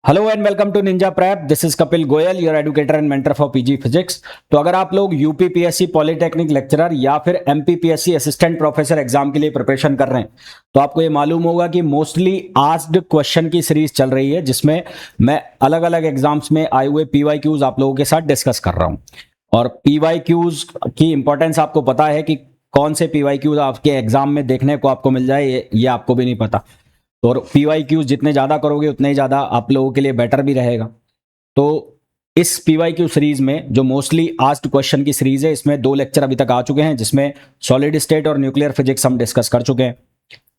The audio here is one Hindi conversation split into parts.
Hello and welcome to Ninja Prep. This is Kapil Goyal, your educator and mentor for PG physics. तो अगर आप लोग यूपीपीएससी पॉलिटेक्निक लेक्चरर या फिर एमपीपीएससी असिस्टेंट प्रोफेसर एग्जाम के लिए प्रिपरेशन कर रहे हैं तो आपको ये मालूम होगा कि मोस्टली आस्क्ड क्वेश्चन की सीरीज चल रही है, जिसमें मैं अलग अलग एग्जाम्स में आए हुए पीवाईक्यूज आप लोगों के साथ डिस्कस कर रहा हूं। और पीवाईक्यूज की इंपॉर्टेंस आपको पता है कि कौन से पीवाईक्यूज आपके एग्जाम में देखने को आपको मिल जाए, ये आपको भी नहीं पता। और पीवाईक्यूज जितने ज्यादा करोगे उतने ही ज्यादा आप लोगों के लिए बेटर भी रहेगा। तो इस पीवाईक्यू सीरीज में जो मोस्टली आस्क्ड क्वेश्चन की सीरीज है, इसमें 2 लेक्चर अभी तक आ चुके हैं, जिसमें सॉलिड स्टेट और न्यूक्लियर फिजिक्स हम डिस्कस कर चुके हैं।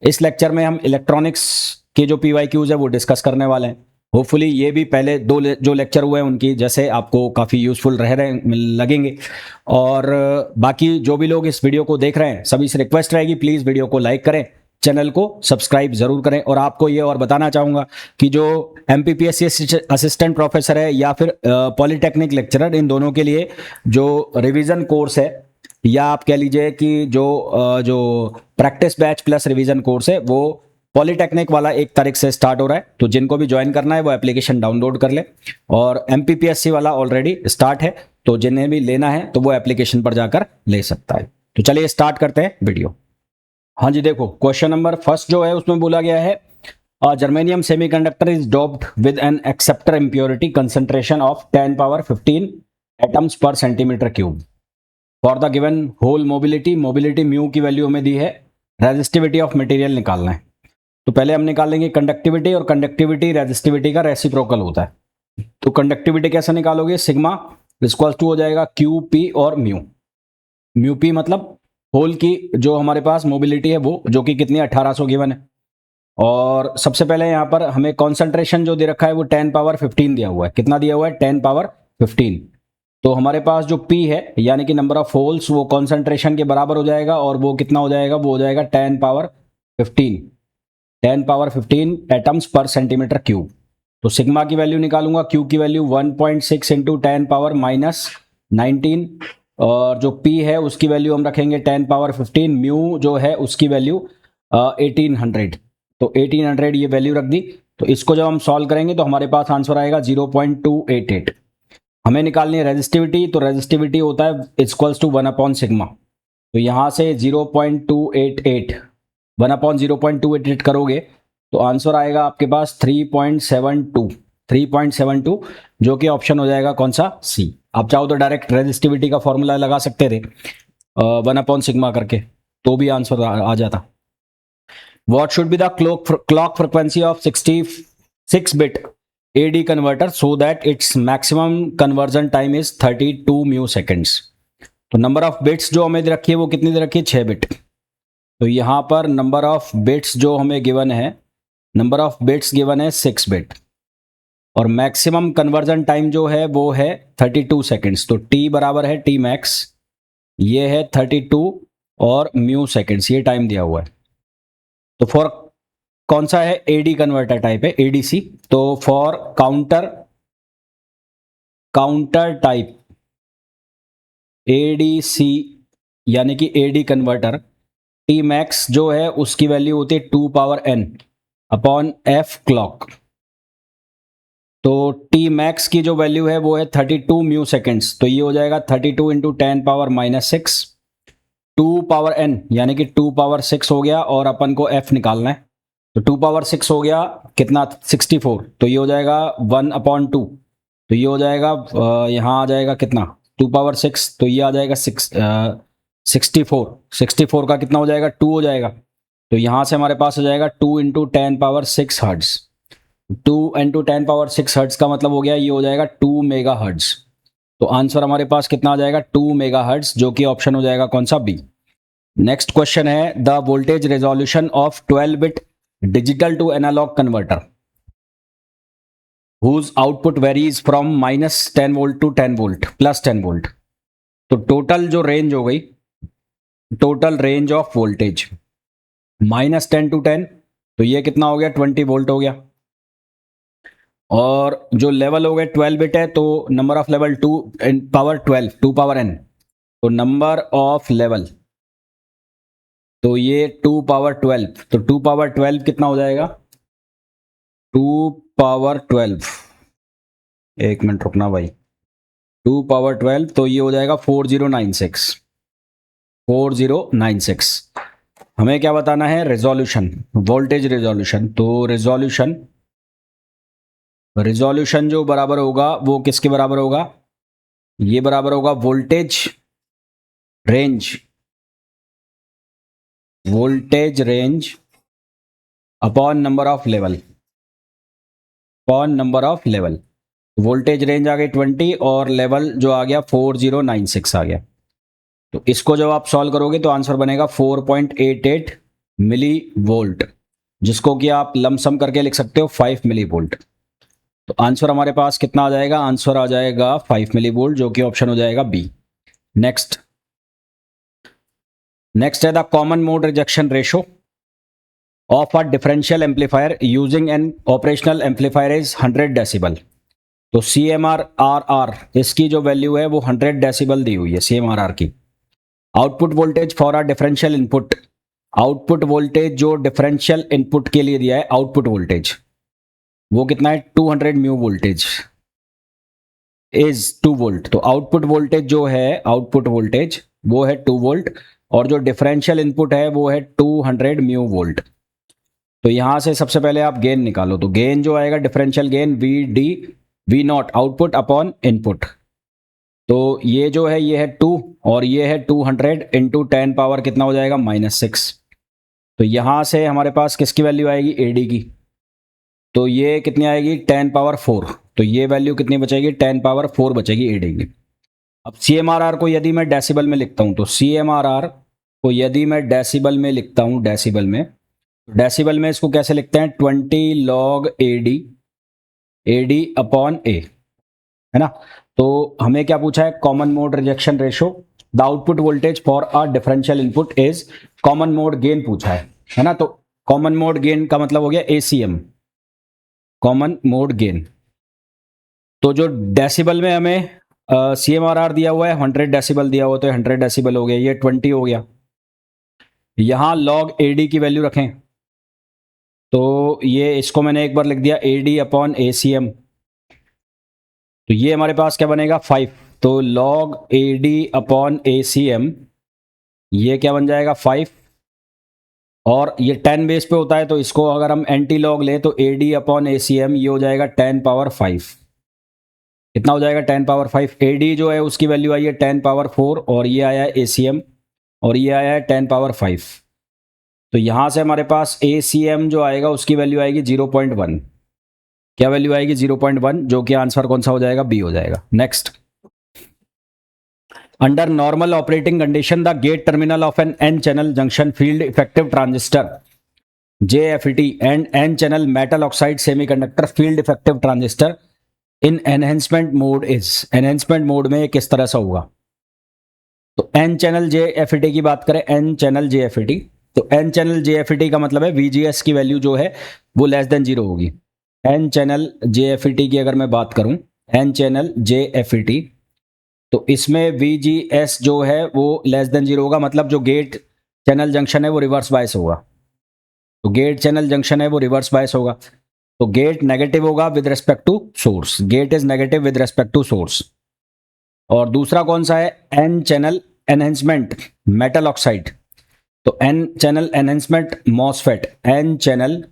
इस लेक्चर में हम इलेक्ट्रॉनिक्स के जो पीवाईक्यूज है वो डिस्कस करने वाले हैं। होपफुली ये भी पहले जो लेक्चर हुए हैं उनकी जैसे आपको काफ़ी यूजफुल रहे लगेंगे। और बाकी जो भी लोग इस वीडियो को देख रहे हैं सभी से रिक्वेस्ट रहेगी, प्लीज़ वीडियो को लाइक करें, चैनल को सब्सक्राइब जरूर करें। और आपको ये और बताना चाहूंगा कि जो एमपीपीएससी असिस्टेंट प्रोफेसर है या फिर पॉलिटेक्निक लेक्चरर, इन दोनों के लिए जो रिवीजन कोर्स है, या आप कह लीजिए कि जो practice batch plus revision course है, वो पॉलिटेक्निक वाला 1 तारीख से स्टार्ट हो रहा है। तो जिनको भी ज्वाइन करना है वो एप्लीकेशन डाउनलोड कर ले। और एमपीपीएससी वाला ऑलरेडी स्टार्ट है, तो जिन्हें भी लेना है तो वो एप्लीकेशन पर जाकर ले सकता है। तो चलिए स्टार्ट करते हैं वीडियो। हाँ जी, देखो क्वेश्चन नंबर फर्स्ट जो है उसमें बोला गया है germanium semiconductor is doped with an acceptor impurity concentration of 10 power 15 atoms per centimetre cube for the given hole mobility mu की वैल्यू हमें दी है, रेजिस्टिविटी ऑफ मटेरियल निकालना है। तो पहले हम निकालेंगे कंडक्टिविटी, और कंडक्टिविटी रेजिस्टिविटी का रेसिप्रोकल होता है। तो कंडक्टिविटी कैसे निकालोगे? सिग्मा इक्वल टू हो जाएगा क्यू पी और म्यू। म्यू पी मतलब होल की जो हमारे पास मोबिलिटी है वो, जो कि कितनी 1800 गिवन है। और सबसे पहले यहाँ पर हमें कॉन्सेंट्रेशन जो दे रखा है वो 10 पावर 15 दिया हुआ है। कितना दिया हुआ है? 10 पावर 15। तो हमारे पास जो P है यानी कि नंबर ऑफ होल्स, वो कॉन्सेंट्रेशन के बराबर हो जाएगा। और वो कितना हो जाएगा? वो हो जाएगा 10 power 15, 10 power 15 atoms per centimetre cube. तो सिग्मा की वैल्यू निकालूंगा, क्यू की वैल्यू 1.6 इंटू 10 पावर माइनस 19, और जो P है उसकी वैल्यू हम रखेंगे 10 पावर 15, म्यू जो है उसकी वैल्यू 1800। तो 1800 ये वैल्यू रख दी। तो इसको जब हम सॉल्व करेंगे तो हमारे पास आंसर आएगा 0.288। हमें निकालनी है रेजिस्टिविटी, तो रेजिस्टिविटी होता है इक्वल्स टू 1 अपॉन सिग्मा। तो यहाँ से 0.288 1 अपॉन 0.288 करोगे तो आंसर आएगा आपके पास 3.72, जो कि ऑप्शन हो जाएगा कौन सा? सी। आप चाहो तो डायरेक्ट रेजिस्टिविटी का फॉर्मूला लगा सकते थे 1 अपॉन सिग्मा करके, तो भी आंसर आ जाता। What should be the clock frequency of 66-bit AD converter so that its maximum conversion time is 32 mu seconds? तो नंबर ऑफ बिट्स जो हमें रखी है वो कितनी दे रखी है? 6 बिट। तो यहां पर नंबर ऑफ बिट्स जो हमें गिवन है, नंबर ऑफ बिट्स गिवन है 6 बिट, और मैक्सिमम कन्वर्जन टाइम जो है वो है 32 सेकेंड्स। तो टी बराबर है टी मैक्स, ये है 32 और म्यू सेकेंड्स, ये टाइम दिया हुआ है। तो फॉर कौन सा है? एडी कन्वर्टर टाइप है, एडीसी। तो फॉर काउंटर टाइप एडीसी यानी कि एडी कन्वर्टर, टी मैक्स जो है उसकी वैल्यू होती है 2 power N upon F clock. तो टी मैक्स की जो वैल्यू है वो है 32 म्यू सेकेंड्स। तो ये हो जाएगा 32 into 10 power minus 6, 2 power N यानी कि 2 पावर 6 हो गया, और अपन को एफ निकालना है। तो 2 पावर 6 हो गया कितना? 64। तो ये हो जाएगा 1 अपॉन 2। तो ये हो जाएगा यहाँ आ जाएगा कितना? 2 पावर 6, तो ये आ जाएगा 64 का कितना हो जाएगा? 2 हो जाएगा। तो यहाँ से हमारे पास हो जाएगा 2 into 10 power 6 hertz. 2 into 10 power 6 hertz का मतलब हो गया ये हो जाएगा 2 मेगा हर्ट्ज। तो आंसर हमारे पास कितना आ जाएगा? 2 मेगा हर्ट्ज, जो कि ऑप्शन हो जाएगा कौन सा? बी। नेक्स्ट क्वेश्चन है the voltage resolution of 12 bit digital to analog converter whose output varies from minus 10 volt to 10 volt plus 10 volt. तो टोटल जो रेंज हो गई, total range of voltage -10 to 10, तो ये कितना हो गया? 20 वोल्ट हो गया। और जो लेवल हो गए 12 बिट है, तो number of level 2 power 12, 2 power n। तो नंबर ऑफ लेवल, तो ये 2 पावर 12, तो 2 पावर 12 कितना हो जाएगा? 2 पावर 12, एक मिनट रुकना भाई, 2 पावर 12 तो ये हो जाएगा 4096। हमें क्या बताना है, रेजोल्यूशन, वोल्टेज रेजोल्यूशन। तो रेजोल्यूशन जो बराबर होगा वो किसके बराबर होगा, ये बराबर होगा voltage range upon number of level, voltage range आ गई 20 और लेवल जो आ गया 4096 आ गया। तो इसको जब आप सॉल्व करोगे तो आंसर बनेगा 4.88 मिली वोल्ट, जिसको कि आप लमसम करके लिख सकते हो 5 मिली वोल्ट। तो आंसर हमारे पास कितना आ जाएगा, आंसर आ जाएगा 5 मिली वोल्ट, जो कि ऑप्शन हो जाएगा बी। नेक्स्ट है the common mode rejection ratio of a differential amplifier using N operational amplifier is 100 decibel. तो CMRR इसकी जो वैल्यू है वो 100 डेसिबल दी हुई है CMRR की। Output voltage for a differential input, output voltage जो डिफरेंशियल इनपुट के लिए दिया है आउटपुट वोल्टेज वो कितना है, 200 म्यू वोल्टेज इज 2 वोल्ट। तो आउटपुट वोल्टेज जो है, आउटपुट वोल्टेज वो है 2 वोल्ट और जो डिफरेंशियल इनपुट है वो है 200 म्यू वोल्ट। तो यहां से सबसे पहले आप गेन निकालो, तो गेन जो आएगा differential gain V naught output upon input. तो ये जो है ये है 2 और ये है 200 इंटू 10 पावर कितना हो जाएगा, -6। तो यहां से हमारे पास किसकी वैल्यू आएगी, AD की। तो ये कितनी आएगी, 10 पावर 4। तो ये वैल्यू कितनी बचेगी, 10 पावर 4 बचेगी AD की। अब CMRR को यदि मैं डेसिबल में लिखता हूं, तो CMRR को यदि मैं डेसिबल में लिखता हूं, डेसिबल में इसको कैसे लिखते हैं, 20 log AD अपॉन A, है ना। तो हमें क्या पूछा है, common mode rejection ratio, the output voltage for a differential input is, common mode gain पूछा है ना। तो कॉमन मोड गेन का मतलब हो गया ACM, कॉमन मोड गेन। तो जो डेसिबल में हमें CMRR दिया हुआ है 100 डेसिबल दिया हुआ, तो 100 डेसिबल हो गया, ये 20 हो गया। यहां log AD की वैल्यू रखें, तो ये इसको मैंने एक बार लिख दिया AD अपॉन ACM। तो ये हमारे पास क्या बनेगा, 5। तो log AD अपॉन ACM ये क्या बन जाएगा, 5। और ये 10 बेस पे होता है, तो इसको अगर हम एंटी लॉग ले तो AD अपॉन ACM ये हो जाएगा 10 पावर 5। कितना हो जाएगा, 10 पावर 5। AD जो है उसकी वैल्यू आई है 10 पावर 4 और ये आया है ACM और ये आया है 10 पावर 5। तो यहां से हमारे पास ACM जो आएगा उसकी वैल्यू आएगी 0.1। क्या वैल्यू आएगी, 0.1, जो कि आंसर कौन सा हो जाएगा, बी हो जाएगा। Next, under normal operating condition the gate terminal of an N channel junction field effective transistor JFET and N channel metal oxide semiconductor field effective transistor in enhancement mode is, enhancement mode में किस तरह से होगा। तो N चैनल JFET की बात करें, N चैनल JFET, तो N चैनल JFET का मतलब है VGS की वैल्यू जो है वो लेस देन 0 होगी। N चैनल JFET की अगर मैं बात करूं, N चैनल JFET, तो इसमें VGS जो है वो लेस देन 0 होगा, मतलब जो गेट चैनल जंक्शन है वो रिवर्स बायस होगा। तो गेट चैनल जंक्शन है वो रिवर्स बायस होगा, तो गेट नेगेटिव होगा with respect to source, gate is negative with respect to source. और दूसरा कौन सा है, N channel enhancement metal oxide, तो N channel enhancement MOSFET, N channel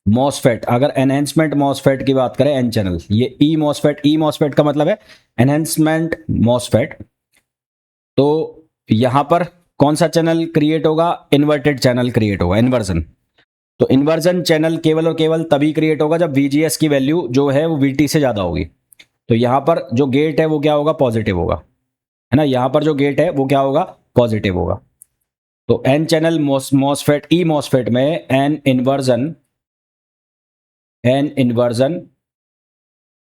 MOSFET, अगर एनहेंसमेंट मॉसफेट की बात करें N चैनल, ये ई मॉसफेट का मतलब है एनहेंसमेंट मॉसफेट। तो यहां पर कौन सा चैनल क्रिएट होगा, इन्वर्टेड चैनल क्रिएट होगा, इन्वर्जन। तो इन्वर्जन चैनल केवल और केवल तभी क्रिएट होगा जब VGS की वैल्यू जो है वो VT से ज्यादा होगी। तो यहां पर जो गेट है वो क्या होगा, पॉजिटिव होगा, है ना। यहां पर जो गेट है वो क्या होगा, पॉजिटिव होगा। तो N channel MOSFET E MOSFET में an inversion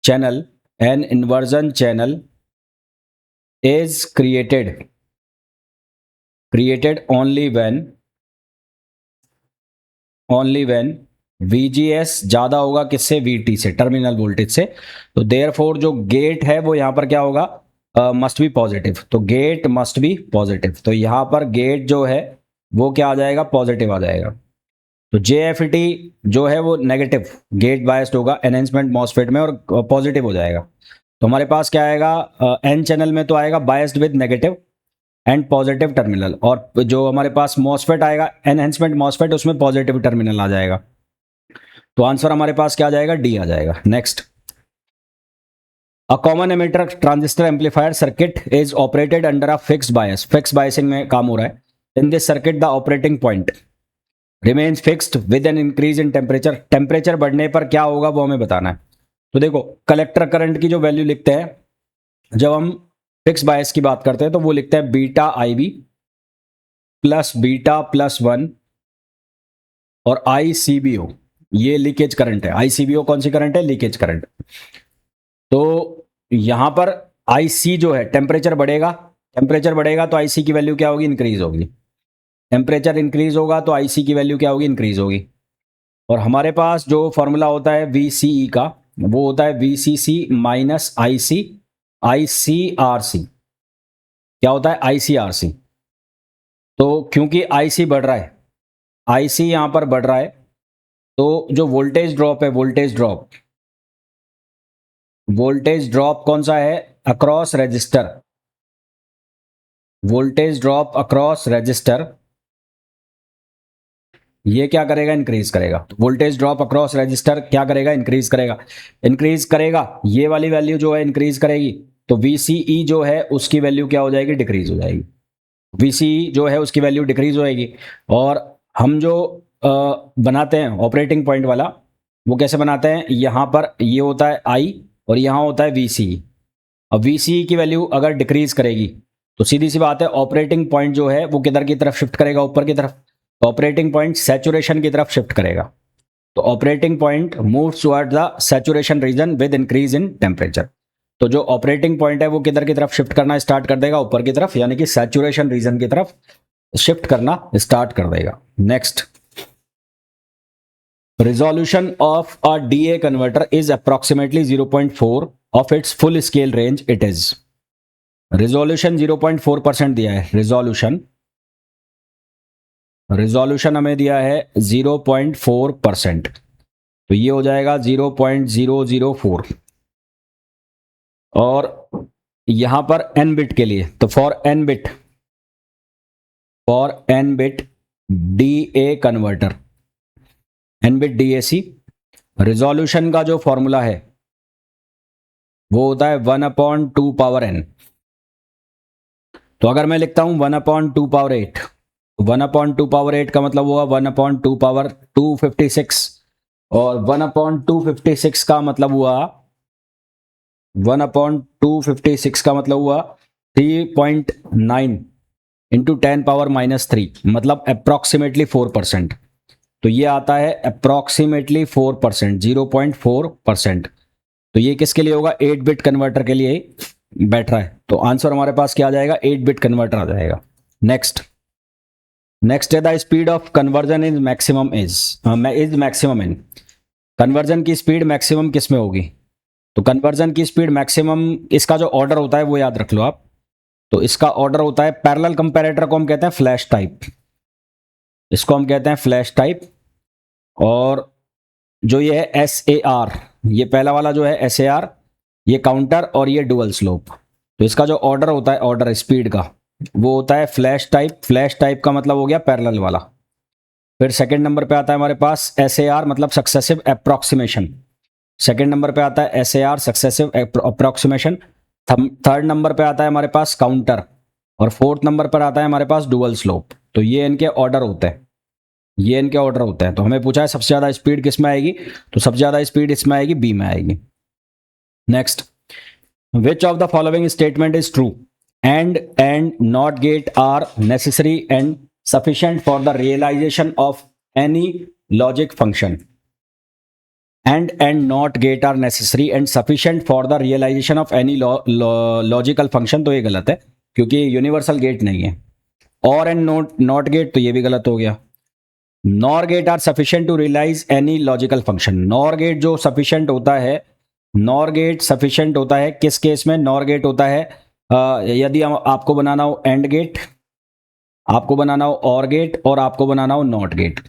channel is created only when VGS ज्यादा होगा किससे, VT से, टर्मिनल वोल्टेज से। तो देयरफॉर जो गेट है वो यहां पर क्या होगा, मस्ट बी पॉजिटिव। तो गेट मस्ट बी पॉजिटिव, तो यहां पर गेट जो है वो क्या आ जाएगा, पॉजिटिव आ जाएगा। तो JFET जो है वो नेगेटिव गेट बायस्ड होगा एनहेंसमेंट मॉसफेट में और पॉजिटिव हो जाएगा। तो हमारे पास क्या आएगा, एन चैनल में तो आएगा biased with negative and positive terminal, और जो हमारे पास मॉसफेट आएगा एनहेंसमेंट मॉसफेट उसमें पॉजिटिव टर्मिनल आ जाएगा। तो आंसर हमारे पास क्या आ जाएगा, डी आ जाएगा। Next, a common emitter transistor amplifier circuit is operated under a fixed bias, fix biasing में काम हो रहा है। In this circuit the operating point remains fixed with an increase in temperature, temperature बढ़ने पर क्या होगा वो हमें बताना है। तो देखो, कलेक्टर करंट की जो वैल्यू लिखते हैं जब हम फिक्स बायस की बात करते हैं तो वो लिखते हैं beta IB plus beta plus 1 और ICBO, ये लीकेज करंट है। ICBO कौन सी करंट है, लीकेज करंट। तो यहां पर IC जो है, टेम्परेचर बढ़ेगा, टेम्परेचर बढ़ेगा तो IC की वैल्यू क्या होगी, इंक्रीज होगी। टेम्परेचर इंक्रीज होगा तो IC की वैल्यू क्या होगी, इंक्रीज होगी। और हमारे पास जो फॉर्मूला होता है VCE का, वो होता है VCC माइनस IC ICRC। क्या होता है, ICRC। तो क्योंकि IC बढ़ रहा है, IC यहां पर बढ़ रहा है, तो जो वोल्टेज ड्रॉप है, वोल्टेज ड्रॉप कौन सा है, across register, voltage drop across register, ये क्या करेगा, इंक्रीज करेगा। तो वोल्टेज ड्रॉप अक्रॉस रजिस्टर क्या करेगा, इंक्रीज करेगा। इंक्रीज करेगा, ये वाली वैल्यू जो है इंक्रीज करेगी, तो VCE जो है उसकी वैल्यू क्या हो जाएगी, डिक्रीज हो जाएगी। VCE जो है उसकी वैल्यू डिक्रीज होएगी। और हम जो बनाते हैं ऑपरेटिंग पॉइंट वाला, वो कैसे बनाते हैं, यहाँ पर ये होता है I और यहाँ होता है VCE। अब VCE की वैल्यू अगर डिक्रीज करेगी तो सीधी सी बात है ऑपरेटिंग पॉइंट जो है वो किधर की तरफ शिफ्ट करेगा, ऊपर की तरफ। ऑपरेटिंग पॉइंट सैचुरेशन की तरफ शिफ्ट करेगा। तो operating point moves toward the saturation region with increase in temperature. तो जो ऑपरेटिंग पॉइंट है वो किधर की तरफ शिफ्ट करना स्टार्ट कर देगा, ऊपर की तरफ, यानी कि सैचुरेशन रीजन की तरफ शिफ्ट करना स्टार्ट कर देगा। Next, resolution of a DA converter is approximately 0.4 of its full scale range. It is resolution 0.4% दिया है, resolution हमें दिया है 0.4%, तो ये हो जाएगा 0.004। और यहां पर n बिट के लिए, तो for n bit DA converter, n bit DAC, resolution का जो फॉर्मूला है वो होता है 1/2 पावर n। तो अगर मैं लिखता हूं 1/2 पावर 8, 1/2 पावर 8 का मतलब हुआ 1/2 पावर 256, और 1/256 का मतलब हुआ 1/256 का मतलब हुआ 3.9 इंटू 10 पावर -3, मतलब अप्रॉक्सीमेटली 4%। तो ये आता है अप्रॉक्सीमेटली 4%, 0.4%। तो ये किसके लिए होगा, 8 बिट कन्वर्टर के लिए बैठ रहा है। तो आंसर हमारे पास क्या आ जाएगा, 8 बिट कन्वर्टर आ जाएगा। नेक्स्ट है the speed of conversion is maximum in, conversion की स्पीड मैक्सिमम किस में होगी। तो कन्वर्जन की स्पीड मैक्सिमम, इसका जो ऑर्डर होता है वो याद रख लो आप। तो इसका ऑर्डर होता है, पैरेलल कंपैरेटर को हम कहते हैं फ्लैश टाइप, इसको हम कहते हैं फ्लैश टाइप। और जो ये है SAR, ये पहला वाला जो है SAR, ये काउंटर और ये डुअल स्लोप। तो इसका जो ऑर्डर होता है, ऑर्डर स्पीड का, वो होता है फ्लैश टाइप। फ्लैश टाइप का मतलब हो गया पैरेलल वाला। फिर सेकंड नंबर पे आता है हमारे पास SAR मतलब सक्सेसिव अप्रॉक्सीमेशन, सेकंड नंबर पे आता है SAR successive approximation. Third number पे आता है हमारे पास काउंटर, और फोर्थ नंबर पर आता है हमारे पास डुअल स्लोप। तो ये इनके ऑर्डर होते हैं, ये इनके ऑर्डर होते हैं। तो हमें पूछा है सबसे ज्यादा स्पीड किस में आएगी, तो सबसे ज्यादा स्पीड इसमें आएगी, बी में आएगी। Next, which of the following statement is true, and not gate are necessary and sufficient for the realisation of any logic function. And not gate are necessary and sufficient for the realisation of any logical function, तो ये गलत है क्योंकि यूनिवर्सल गेट नहीं है। और एंड नॉट गेट, तो ये भी गलत हो गया। NOR gate are sufficient to realise any logical function, NOR gate जो सफिशिएंट होता है, नॉर गेट सफिशिएंट होता है किस केस में, नॉर गेट होता है यदि आपको बनाना हो एंड गेट, आपको बनाना हो और गेट, और आपको बनाना हो नॉट गेट।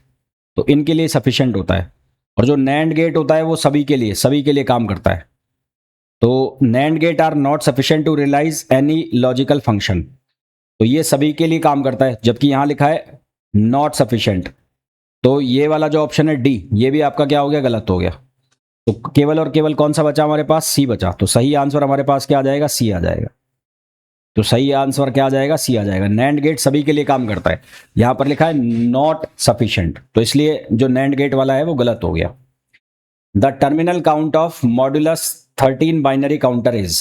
तो इनके लिए सफिशिएंट होता है। और जो नैंड गेट होता है वो सभी के लिए काम करता है। तो NAND gate are not sufficient to realise any logical function, तो ये सभी के लिए काम करता है, जबकि यहां लिखा है नॉट सफिशिएंट। तो ये वाला जो ऑप्शन है डी, ये भी आपका क्या हो गया, गलत हो गया। तो केवल और केवल कौन सा बचा हमारे पास, सी बचा। तो सही आंसर हमारे पास क्या आ जाएगा, सी आ जाएगा। तो सही आंसर क्या आ जाएगा, सी आ जाएगा। नैंड गेट सभी के लिए काम करता है, यहां पर लिखा है नॉट सफिशिएंट, तो इसलिए जो नैंड गेट वाला है वो गलत हो गया। The terminal count of modulus 13 binary counter is,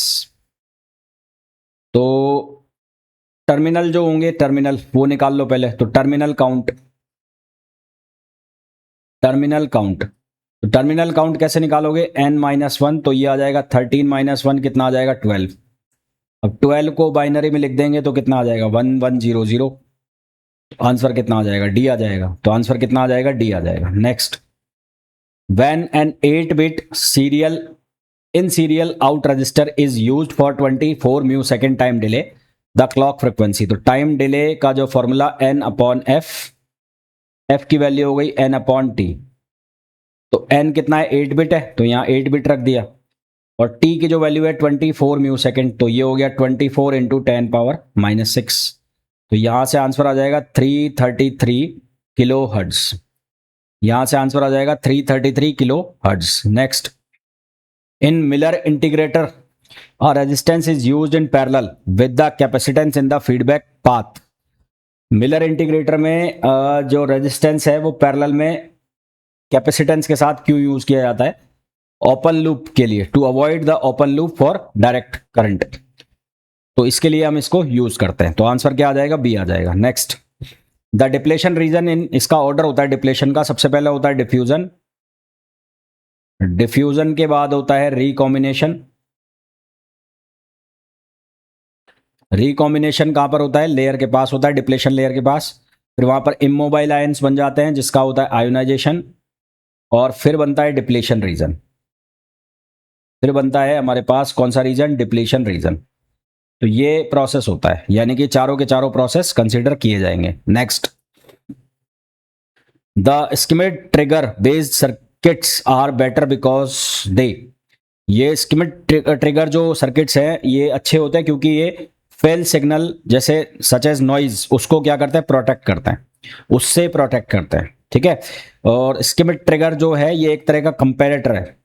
तो टर्मिनल जो होंगे, टर्मिनल वो निकाल लो पहले। तो टर्मिनल काउंट, तो टर्मिनल काउंट कैसे निकालोगे, n-1, तो ये आ जाएगा 13 - 1 कितना आ जाएगा, 12। अब 12 को बाइनरी में लिख देंगे तो कितना आ जाएगा, 1100। आंसर कितना आ जाएगा, डी आ जाएगा। तो आंसर कितना आ जाएगा, डी आ जाएगा। Next, when an 8-bit serial in serial out register is used for 24 μs time delay the clock frequency, तो टाइम डिले का जो फॉर्मूला n/f, f की वैल्यू हो गई n/t। तो n कितना है, 8-bit है, तो यहाँ 8-bit रख दिया। और t की जो वैल्यू है 24 μs, तो ये हो गया 24 × 10⁻⁻6। तो यहां से आंसर आ जाएगा 333 किलो हर्ट्ज। यहां से आंसर आ जाएगा 333 kilo hertz. Next, in Miller integrator a resistance is used in parallel with the capacitance in the feedback path। Miller integrator में जो रेजिस्टेंस है वो पैरेलल में कैपेसिटेंस के साथ क्यों यूज किया जाता है, ओपन लूप के लिए, to avoid the open loop for direct current, तो इसके लिए हम इसको यूज करते हैं। तो आंसर क्या आ जाएगा, बी आ जाएगा। नेक्स्ट, द डिप्लेशन रीजन इन, इसका ऑर्डर होता है डिप्लेशन का, सबसे पहले होता है डिफ्यूजन, डिफ्यूजन के बाद होता है रिकॉम्बिनेशन। रिकॉम्बिनेशन कहां पर होता है, लेयर के पास होता है, डिप्लेशन लेयर के पास। फिर वहां पर इमोबाइल आयंस बन जाते हैं जिसका होता है आयोनाइजेशन, और फिर बनता है डिप्लेशन रीजन। फिर बनता है हमारे पास कौन सा रीजन, डिप्लेशन रीजन। तो ये प्रोसेस होता है, यानी कि चारों के चारों प्रोसेस कंसीडर किए जाएंगे। Next, the Schmitt trigger based circuits are better because they, ये स्कीमेट ट्रिगर जो सर्किट्स हैं ये अच्छे होते हैं क्योंकि ये फेल सिग्नल जैसे सच एज नॉइज, उसको क्या करते हैं, प्रोटेक्ट करते हैं, उससे प्रोटेक्ट करते हैं। ठीक है। और स्कीमेट ट्रिगर जो है ये एक तरह का कंपैरेटर है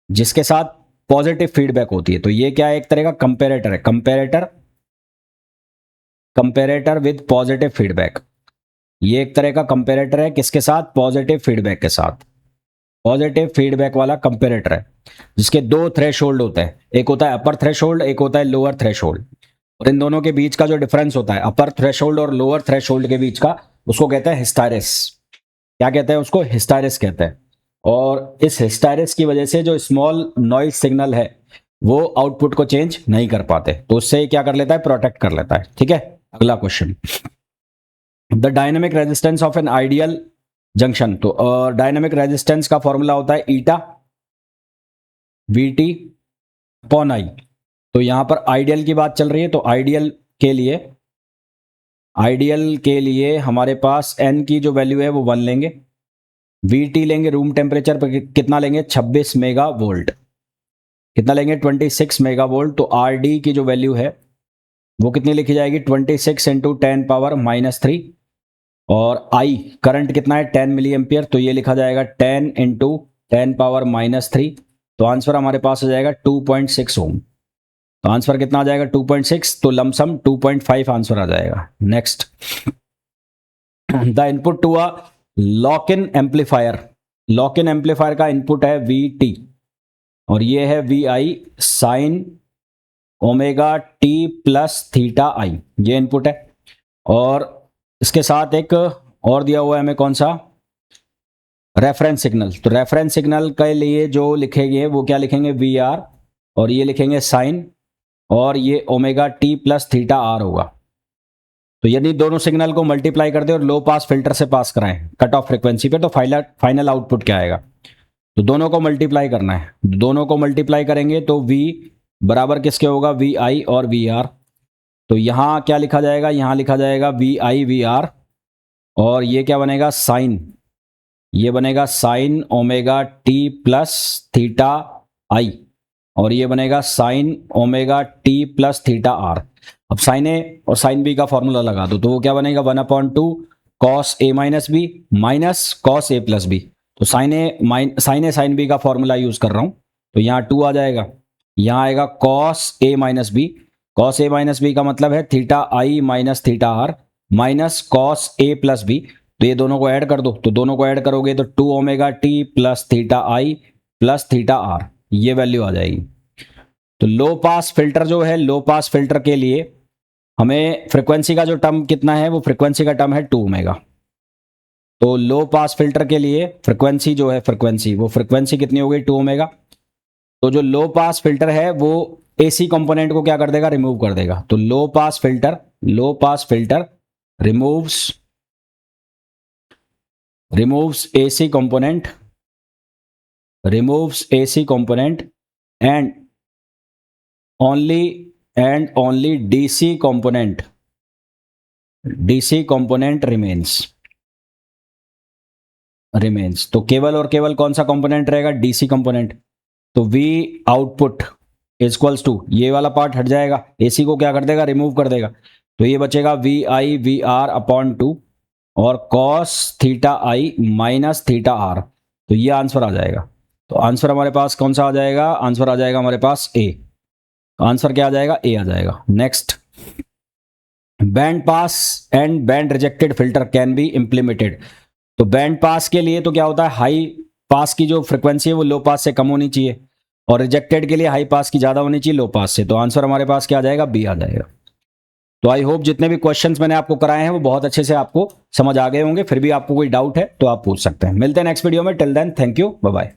जिसके साथ पॉजिटिव फीडबैक होती है। तो ये क्या है, एक तरह का कंपैरेटर है, कंपैरेटर विद पॉजिटिव फीडबैक। ये एक तरह का कंपैरेटर है, किसके साथ, पॉजिटिव फीडबैक के साथ। पॉजिटिव फीडबैक वाला कंपैरेटर है जिसके दो थ्रेशोल्ड होते हैं, एक होता है अपर थ्रेशोल्ड, एक होता है लोअर थ्रेशोल्ड। और इन दोनों के बीच का जो डिफरेंस होता है अपर थ्रेशोल्ड और लोअर थ्रेशोल्ड के बीच का, उसको कहते हैं हिस्टैरिस। क्या कहते हैं उसको, हिस्टैरिस कहते हैं। और इस हिस्टैरिस की वजह से जो स्मॉल नॉइज सिग्नल है वो आउटपुट को चेंज नहीं कर पाते, तो उससे क्या कर लेता है, प्रोटेक्ट कर लेता है। ठीक है। अगला question, the dynamic resistance of an ideal junction, तो डायनेमिक रेजिस्टेंस का फॉर्मूला होता है ईटा VT अपॉन I। तो यहां पर आइडियल की बात चल रही है, तो आइडियल के लिए हमारे पास n की जो वैल्यू है वो 1 लेंगे, VT लेंगे रूम टेम्परेचर पर कितना लेंगे, 26 मेगा वोल्ट, कितना लेंगे, 26 मेगा वोल्ट। तो RD की जो वैल्यू है वो कितनी लिखी जाएगी, 26 × 10⁻³ और I करंट कितना है, 10 मिली एम्पियर, तो ये लिखा जाएगा 10 × 10⁻³ तो आंसर हमारे पास आ जाएगा 2.6 ओम। तो आंसर कितना आ जाएगा, 2.6, तो लमसम 2.5 आंसर आ जाएगा। Next, the input to a lock in amplifier, lock in amplifier का इनपुट है VT और ये है VI साइन ω/t + θi, ये इनपुट है। और इसके साथ एक और दिया हुआ है हमें, कौन सा, रेफरेंस सिग्नल। तो रेफरेंस सिग्नल के लिए जो लिखेंगे वो क्या लिखेंगे, VR, और ये लिखेंगे साइन, और ये ω/t + θr होगा। तो यदि दोनों सिग्नल को मल्टीप्लाई कर दे और लो पास फिल्टर से पास कराएं कट ऑफ फ्रीक्वेंसी पे, तो फाइनल आउटपुट क्या आएगा, तो दोनों को मल्टीप्लाई करना है। दोनों को मल्टीप्लाई करेंगे तो V बराबर किसके होगा, VI और VR। तो यहां क्या लिखा जाएगा, यहां लिखा जाएगा VI VR, और ये क्या बनेगा, साइन ये बनेगा sine omega T plus theta i, और ये बनेगा sine omega T plus theta r. अब साइन ए और साइन बी का फॉर्मूला लगा दो, तो वो क्या बनेगा 1/2 cos A minus B minus cos A plus B. तो साइन ए साइन बी का फॉर्मूला यूज कर रहा हूं, तो यहाँ 2 आ जाएगा, यहाँ आएगा cos A minus B. Cos A minus B का मतलब है theta I minus theta R minus cos A plus B. तो ये दोनों को ऐड कर दो, तो दोनों को ऐड करोगे तो 2 omega T plus theta I plus theta R, ये वैल्यू आ जाएगी। तो लो पास फिल्टर जो है, लो पास फिल्टर के लिए हमें फ्रीक्वेंसी का जो टर्म कितना है, वो फ्रीक्वेंसी का टर्म है 2 ओमेगा। तो लो पास फिल्टर के लिए फ्रीक्वेंसी जो है, वो फ्रीक्वेंसी कितनी हो गई 2 ओमेगा। तो जो लो पास फिल्टर है वो एसी कंपोनेंट को क्या कर देगा, रिमूव कर देगा। तो low pass filter removes AC component and only DC component remains. तो केवल और केवल कौन सा कंपोनेंट रहेगा, डीसी कंपोनेंट। तो V आउटपुट इक्वल्स टू, ये वाला पार्ट हट जाएगा, एसी को क्या कर देगा, रिमूव कर देगा। तो ये बचेगा VI/VR अपॉन 2 और cos theta I minus theta R. तो ये आंसर आ जाएगा। तो आंसर हमारे पास कौन सा आ जाएगा, आंसर आ जाएगा हमारे पास ए। आंसर क्या आ जाएगा, ए आ जाएगा। Next, band pass and band rejected filter can be implemented. तो बैंड पास के लिए तो क्या होता है, हाई पास की जो फ्रीक्वेंसी है वो लो पास से कम होनी चाहिए, और रिजेक्टेड के लिए हाई पास की ज्यादा होनी चाहिए लो पास से। तो आंसर हमारे पास क्या आ जाएगा, बी आ जाएगा। तो आई होप जितने भी क्वेश्चंस मैंने आपको कराए हैं वो बहुत अच्छे से आपको समझ आ गए होंगे। फिर भी आपको कोई डाउट है तो आप पूछ सकते हैं। मिलते हैं नेक्स्ट वीडियो में। Till then thank you, bye bye.